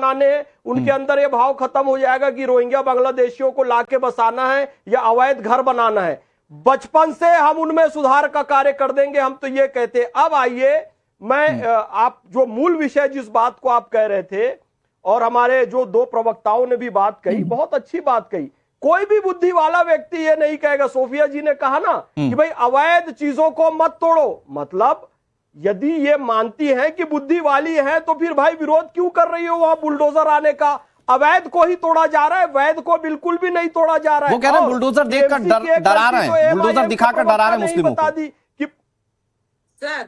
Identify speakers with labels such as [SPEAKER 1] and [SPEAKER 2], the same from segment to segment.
[SPEAKER 1] बनाने हैं, उनके अंदर ये भाव खत्म हो जाएगा कि रोहिंग्या बांग्लादेशियों को लाके बसाना है या अवैध घर बनाना है। बचपन से हम उनमें सुधार का कार्य कर देंगे, हम तो ये कहते हैं। अब आइए, मैं आप जो मूल विषय जिस बात को आप कह रहे थे, और हमारे जो दो प्रवक्ताओं ने भी बात कही, बहुत अच्छी बात कही। कोई भी बुद्धि वाला व्यक्ति ये नहीं कहेगा, सोफिया जी ने कहा ना कि भाई अवैध चीजों को मत तोड़ो, मतलब यदि ये मानती हैं कि बुद्धि वाली है तो फिर भाई विरोध क्यों कर रही हो वहां बुलडोजर आने का? अवैध को ही तोड़ा जा रहा है, वैध को बिल्कुल भी नहीं तोड़ा जा रहा है।
[SPEAKER 2] वो कह रहे हैं बुलडोजर देखकर डरा रहे हैं, बुलडोजर दिखाकर डरा रहे हैं मुस्लिमों को।
[SPEAKER 1] बता दी कि सर,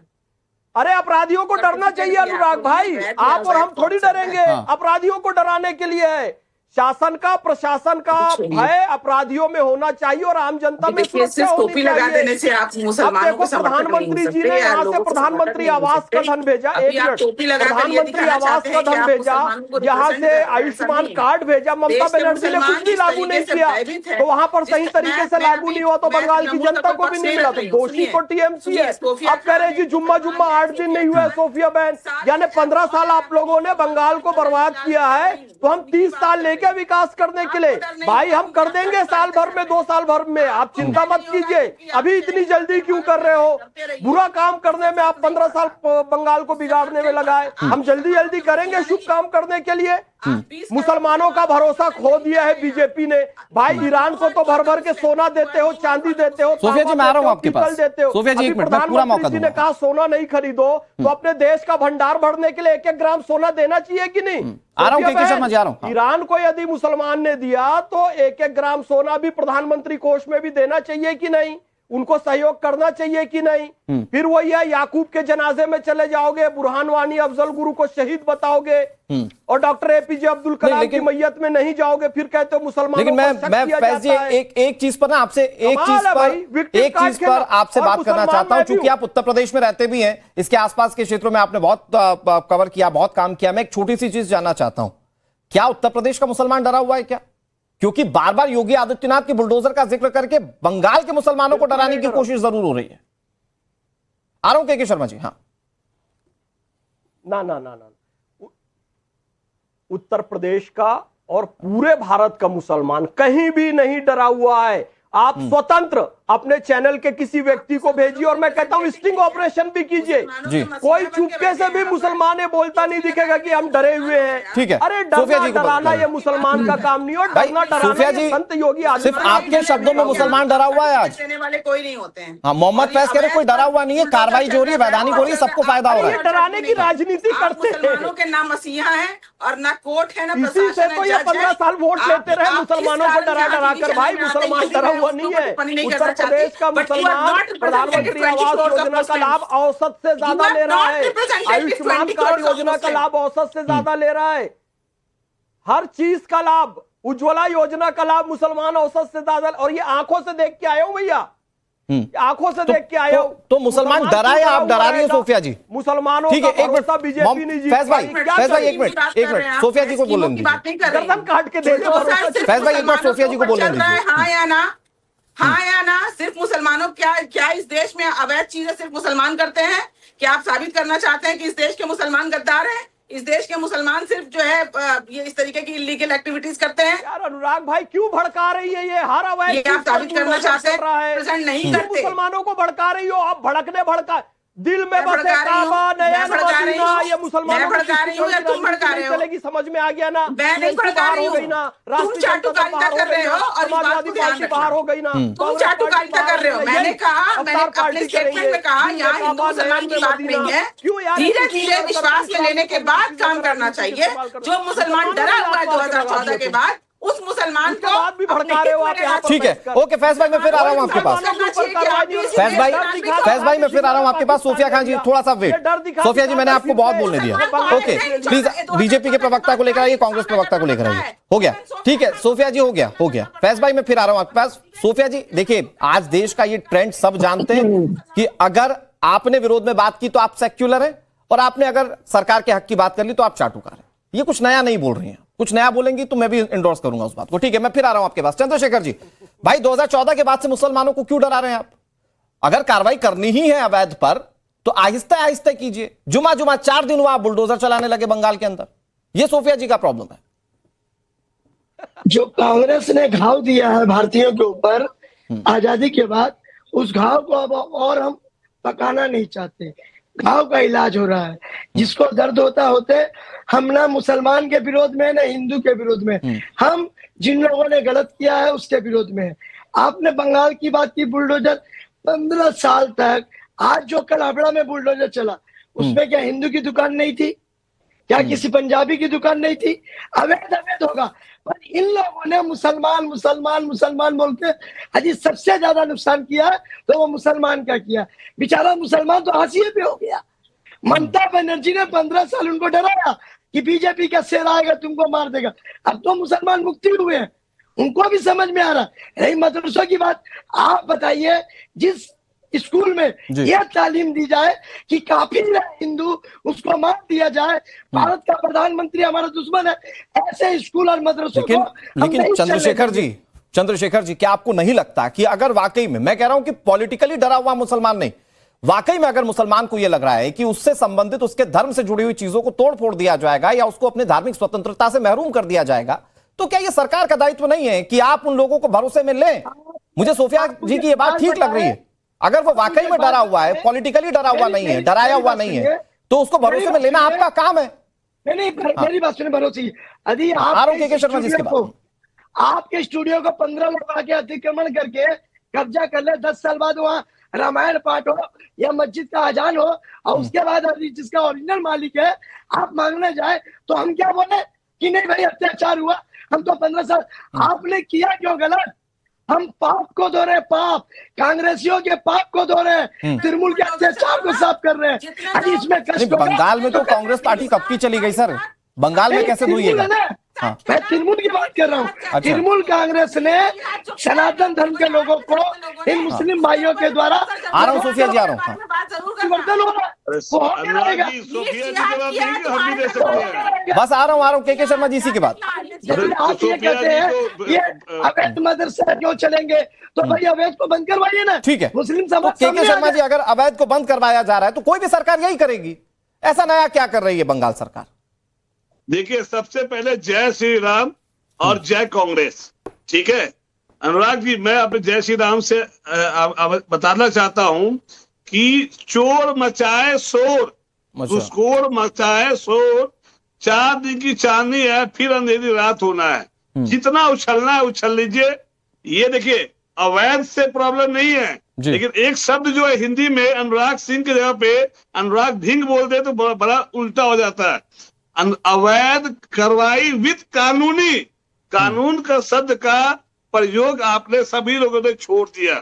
[SPEAKER 1] अरे अपराधियों को डरना चाहिए अनुराग भाई, आप और हम थोड़ी डरेंगे। अपराधियों को डराने के लिए है। शासन का, प्रशासन का भय अपराधियों में होना चाहिए और आम जनता में सुरक्षा होनी
[SPEAKER 3] लगा देने से आप मुसलमानों को
[SPEAKER 1] प्रधानमंत्री जी ने यहाँ से प्रधानमंत्री आवास का धन भेजा, एक मिनट, प्रधानमंत्री आवास का धन भेजा, यहाँ से आयुष्मान कार्ड भेजा, ममता बनर्जी ने कुछ भी लागू नहीं किया, तो वहां पर सही तरीके से लागू नहीं हुआ तो बंगाल की जनता को भी नहीं मिला, तो दोषी को टीएमसी है। अब कह रहे जी जुम्मा 8 दिन नहीं हुआ है सोफिया बहन, यानी 15 साल आप लोगों ने बंगाल को बर्बाद किया है, तो हम 30 साल लेके विकास करने के लिए भाई हम कर देंगे, साल भर में, 2 साल भर में, आप चिंता मत कीजिए। अभी इतनी जल्दी क्यों कर रहे हो? बुरा काम करने में आप 15 साल बंगाल को बिगाड़ने में लगाए, हम जल्दी जल्दी करेंगे शुभ काम करने के लिए। मुसलमानों का भरोसा खो दिया है बीजेपी ने। भाई ईरान को तो भर भर के सोना देते हो, चांदी देते हो,
[SPEAKER 2] सोफिया जी मैं आ रहा हूं आपके पास। सोफिया जी एक मिनट, मैं पूरा मौका दूंगा।
[SPEAKER 1] ने कहा सोना नहीं खरीदो, तो अपने देश का भंडार भरने के लिए 1-1 ग्राम सोना देना चाहिए कि नहीं?
[SPEAKER 2] आ रहा हूं, के शर्मा जा रहा हूं।
[SPEAKER 1] ईरान को यदि मुसलमान ने दिया तो 1-1 ग्राम सोना भी प्रधानमंत्री कोष में भी देना चाहिए कि नहीं? उनको सहयोग करना चाहिए कि नहीं? फिर वही है, याकूब के जनाजे में चले जाओगे, बुरहान वानी अफजल गुरु को शहीद बताओगे और डॉक्टर एपीजे अब्दुल कलाम की मैयत में नहीं जाओगे, फिर कहते हो मुसलमानों।
[SPEAKER 2] लेकिन मैं फैज जी एक चीज पर ना आपसे एक चीज पर आपसे बात करना चाहता हूं, क्योंकि आप उत्तर प्रदेश में रहते भी हैं, इसके आसपास के क्षेत्रों में आपने बहुत कवर किया, बहुत काम किया। मैं एक छोटी सी चीज जानना चाहता हूं, क्या उत्तर प्रदेश का मुसलमान डरा हुआ है क्या? क्योंकि बार बार योगी आदित्यनाथ की बुलडोजर का जिक्र करके बंगाल के मुसलमानों को डराने की कोशिश जरूर हो रही है। आ रहा हूं के शर्मा जी। हाँ,
[SPEAKER 1] ना उत्तर प्रदेश का और पूरे भारत का मुसलमान कहीं भी नहीं डरा हुआ है। आप स्वतंत्र अपने चैनल के किसी व्यक्ति को भेजिए और मैं कहता हूं स्टिंग ऑपरेशन भी कीजिए, कोई चुपके से भी मुसलमान ये बोलता नहीं दिखेगा कि हम डरे हुए हैं।
[SPEAKER 2] ठीक है,
[SPEAKER 1] अरे डराना ये मुसलमान का काम नहीं, और डरना डराना संत योगी
[SPEAKER 2] सिर्फ आपके शब्दों में मुसलमान डरा हुआ है आज?
[SPEAKER 3] देने वाले कोई नहीं होते हैं।
[SPEAKER 2] हाँ, मोहम्मद फैज कह रहे कोई डरा हुआ नहीं है, कार्रवाई जो हो रही है वैधानिक हो रही है, सबको फायदा हो रहा है।
[SPEAKER 1] डराने की राजनीति करते हैं।
[SPEAKER 3] मुसलमानों के ना मसीहा है और ना कोर्ट है, ना
[SPEAKER 1] इसी से तो ये 15 साल वोट लेते रहे मुसलमानों को डरा डरा कर। भाई मुसलमान डरा हुआ नहीं है। उत्तर प्रदेश का मुसलमान प्रधानमंत्री आवास योजना का लाभ औसत से ज्यादा ले रहा है, आयुष्मान कार्ड योजना का लाभ औसत से ज्यादा ले रहा है, हर चीज का लाभ, उज्ज्वला योजना का लाभ मुसलमान औसत से ज्यादा, और ये आंखों से देख के आए हो भैया, आंखों से देख के आए हो।
[SPEAKER 2] तो मुसलमान डरा है, आप डरा रही हो सोफिया जी?
[SPEAKER 1] मुसलमानों
[SPEAKER 2] ठीक है, एक मिनट
[SPEAKER 1] बीजेपी नहीं जीत।
[SPEAKER 2] फैज भाई एक मिनट सोफिया जी को बोलने दीजिए,
[SPEAKER 1] गर्दन काट के दे दो।
[SPEAKER 2] फैज भाई एक बार सोफिया जी को बोलने दीजिए।
[SPEAKER 3] हाँ या ना, सिर्फ मुसलमानों क्या इस देश में अवैध चीजें सिर्फ मुसलमान करते हैं? क्या आप साबित करना चाहते हैं कि इस देश के मुसलमान गद्दार हैं? इस देश के मुसलमान सिर्फ जो है ये इस तरीके की इलीगल एक्टिविटीज करते हैं?
[SPEAKER 1] यार अनुराग भाई क्यों भड़का रही है ये? हर अवैध
[SPEAKER 3] आप साबित करना चाहते हैं, प्रेजेंट नहीं करते।
[SPEAKER 1] मुसलमानों को भड़का रही हो आप, भड़का दिल में बसे काबा नया मदीना, ये मुसलमानों
[SPEAKER 3] भड़का रही हूँ या तुम भड़का रहे हो?
[SPEAKER 1] चलेगी, समझ में आ गया ना?
[SPEAKER 3] मैं नहीं भड़का रही हूँ, तुम चाटुकारिता कर रहे हो और
[SPEAKER 1] समाजवादी पार्टी बाहर हो गई ना,
[SPEAKER 3] तुम चाटुकारिता कर रहे हो। मैंने कहा, मैंने अपने स्टेटमेंट में कहा यहाँ हिंदू मुसलमान की बात नहीं है, धीरे धीरे विश्वास में लेने के बाद काम करना चाहिए। जो मुसलमान डरा हुआ है 2014 के बाद, उस मुसलमान को
[SPEAKER 1] भी भड़का रहे हो आप यहाँ पर।
[SPEAKER 2] ठीक है, ओके फैज भाई मैं फिर आ रहा हूँ आपके पास। फैज भाई मैं फिर आ रहा हूँ आपके पास। सोफिया खान जी थोड़ा सा वेट। सोफिया जी मैंने आपको बहुत बोलने दिया, ओके प्लीज बीजेपी के प्रवक्ता को लेकर आइए, कांग्रेस प्रवक्ता को लेकर आइए। हो गया, ठीक है सोफिया जी, हो गया। फैज भाई मैं फिर आ रहा हूँ आपके पास। सोफिया जी देखिए, आज देश का ये ट्रेंड सब जानते हैं कि अगर आपने विरोध में बात की तो आप सेक्युलर हैं, और आपने अगर सरकार के हक की बात कर ली तो आप चाटुकार हैं। ये कुछ नया नहीं बोल रही हैं, कुछ नया बोलेंगी तो मैं भी इंडोर्स करूंगा उस बात को। ठीक है, मैं फिर आ रहा हूं आपके पास। चंद्रशेखर जी भाई 2014 के बाद से मुसलमानों को क्यों डरा रहे हैं आप? अगर कार्रवाई करनी ही है अवैध पर तो आहिस्ता आहिस्ता कीजिए। जुमा 4 दिन हुआ आप बुलडोजर चलाने लगे बंगाल के अंदर, ये सोफिया जी का प्रॉब्लम है।
[SPEAKER 4] जो कांग्रेस ने घाव दिया है भारतीयों के ऊपर आजादी के बाद, उस घाव को अब और हम पकाना नहीं चाहते। घाव का इलाज हो रहा है। जिसको दर्द होते हम ना मुसलमान के विरोध में ना हिंदू के विरोध में, हम जिन लोगों ने गलत किया है उसके विरोध में है। आपने बंगाल की बात की, बुलडोजर 15 साल तक, आज जो कल हावड़ा में बुलडोजर चला उसमें क्या हिंदू की दुकान नहीं थी? क्या किसी पंजाबी की दुकान नहीं थी? अवैध अवैध होगा, पर इन लोगों ने मुसलमान मुसलमान मुसलमान बोल के अजी सबसे ज्यादा नुकसान किया है। तो वो मुसलमान क्या किया? बेचारा मुसलमान तो हाशिए पे हो गया। ममता बनर्जी ने 15 साल उनको डराया कि बीजेपी का शेर आएगा तुमको मार देगा। अब तो मुसलमान मुक्ति हुए हैं, उनको भी समझ में आ रहा है। रही मदरसों की बात, आप बताइए जिस स्कूल में यह तालीम दी जाए कि काफिर है हिंदू, उसको मार दिया जाए, भारत का प्रधानमंत्री हमारा दुश्मन है, ऐसे स्कूल और मदरसों को
[SPEAKER 2] लेकिन चंद्रशेखर जी, क्या आपको नहीं लगता कि अगर वाकई में, मैं कह रहा हूं कि पॉलिटिकली डरा हुआ मुसलमान नहीं, वाकई में अगर मुसलमान को यह लग रहा है कि उससे संबंधित उसके धर्म से जुड़ी हुई चीजों को तोड़ फोड़ दिया जाएगा या उसको अपने धार्मिक स्वतंत्रता से महरूम कर दिया जाएगा, तो क्या यह सरकार का दायित्व नहीं है कि आप उन लोगों को भरोसे में लें? मुझे सोफिया जी की यह बात ठीक लग रही है। अगर वो वाकई में डरा हुआ है, पॉलिटिकली डरा हुआ नहीं है, डराया हुआ नहीं है, तो उसको भरोसे में लेना आपका काम है।
[SPEAKER 4] नहीं, मेरी बात सुने, भरोसे। यदि
[SPEAKER 2] के शर्मा जी
[SPEAKER 4] आपके स्टूडियो को 15 लोग आके अतिक्रमण करके कब्जा कर ले, 10 साल बाद वहाँ रामायण पाठ हो या मस्जिद का अजान हो, और उसके बाद जिसका ओरिजिनल मालिक है आप मांगने जाए, तो हम क्या बोले कि नहीं भाई अत्याचार हुआ, हम तो 15 साल। आपने किया क्यों गलत? हम पाप को धो रहे, पाप कांग्रेसियों के पाप को धो रहे, तृणमूल के अत्याचार को साफ कर रहे हैं। इसमें
[SPEAKER 2] बंगाल में तो कांग्रेस पार्टी कब की चली गई सर? बंगाल में कैसे धोइएगा?
[SPEAKER 4] मैं तृणमूल की बात कर रहा हूँ। तृणमूल कांग्रेस ने सनातन धर्म के लोगों को इन मुस्लिम भाइयों के द्वारा,
[SPEAKER 2] आ रहा हूँ सोफिया जी, आ रहा हूँ, बस आ रहा हूँ के शर्मा जी, इसी के बाद।
[SPEAKER 4] आप ये कहते हैं ये अवैध मदरसे क्यों चलेंगे, तो भाई अवैध को बंद करवाइए ना।
[SPEAKER 2] ठीक है,
[SPEAKER 4] मुस्लिम
[SPEAKER 2] समाज के शर्मा जी, अगर अवैध को बंद करवाया जा रहा है तो कोई भी सरकार यही करेगी। ऐसा नया क्या कर रही है बंगाल सरकार?
[SPEAKER 5] देखिए, सबसे पहले जय श्री राम और जय कांग्रेस। ठीक है अनुराग जी, मैं अपने जय श्री राम से बताना चाहता हूं कि चोर मचाए शोर, घुसखोर मचाए शोर, 4 दिन की चांदनी है फिर अंधेरी रात होना है। जितना उछलना है उछल लीजिए। ये देखिए, अवैध से प्रॉब्लम नहीं है, लेकिन एक शब्द जो है हिंदी में अनुराग सिंह की जगह पे अनुराग भिंग बोल दे तो बड़ा उल्टा हो जाता है। अवैध कार्रवाई विद कानूनी, कानून का शब्द का प्रयोग आपने सभी लोगों ने छोड़ दिया।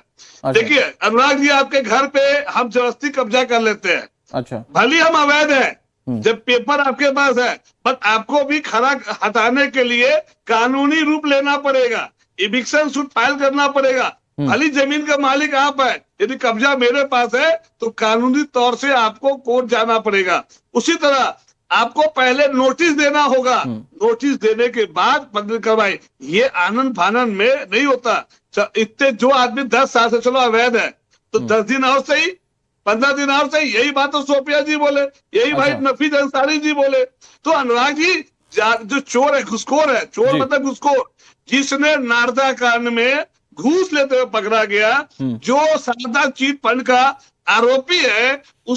[SPEAKER 5] देखिए अनुराग जी, आपके घर पे हम जबरदस्ती कब्जा कर लेते हैं, अच्छा भले हम अवैध हैं, जब पेपर आपके पास है, पर आपको भी खरा हटाने के लिए कानूनी रूप लेना पड़ेगा, इविक्शन सूट फाइल करना पड़ेगा। भली जमीन का मालिक आप है, यदि कब्जा मेरे पास है तो कानूनी तौर से आपको कोर्ट जाना पड़ेगा। उसी तरह आपको पहले नोटिस देना होगा, नोटिस देने के बाद बंद करवाई। ये आनंद फानन में नहीं होता। इतने जो आदमी 10 साल से चलो अवैध है तो 10 दिन और सही, 15 दिन और सही, यही बात तो सोफिया जी बोले, यही भाई नफीस अंसारी जी बोले। तो अनुराग जी, जो चोर है, घुसखोर है, चोर मतलब घुसखोर, जिसने नारदा कांड में घूस लेते हुए पकड़ा गया, जो शारदा चीट फंड का आरोपी है, उस